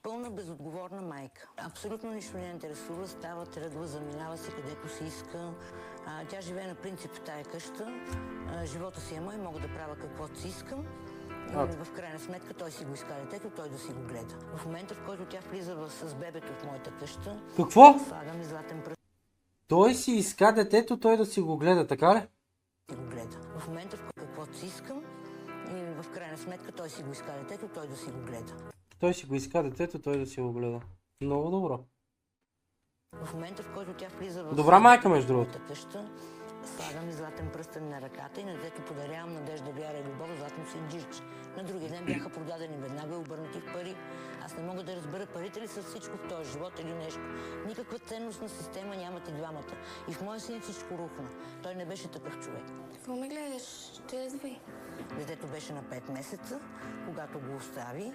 Пълна безотговорна майка. Абсолютно нищо не интересува, става, тръгва, заминава се където си иска. Тя живее на принцип в тая къща. Живота си е мой, мога да правя каквото си искам. И в крайна сметка той си го иска детето, той да си го гледа. В момента, в който тя влиза с бебето в моята къща, Какво? слагам и златен пръст. Той си иска детето, той да си го гледа, така ли? Си го гледа. В момента, в който каквото си искам, и в крайна сметка той си го иска детето, той да си го гледа. Той си го иска детето, той да си го гледа. Много добро. В момента, в който тя влиза Добра майка, между другото. къща, слагам и златен пръстен на ръката и на детето подарявам надежда, вяра и любов, златно си джирче. На другия ден бяха продадени веднага и обърнати в пари. Аз не мога да разбера парите ли са всичко в този живот или нещо. Никаква ценностна система нямат и двамата. И в моя син всичко рухна. Той не беше такъв човек. Какво ме гледаш? Трезви. Детето беше на 5 месеца, когато го остави.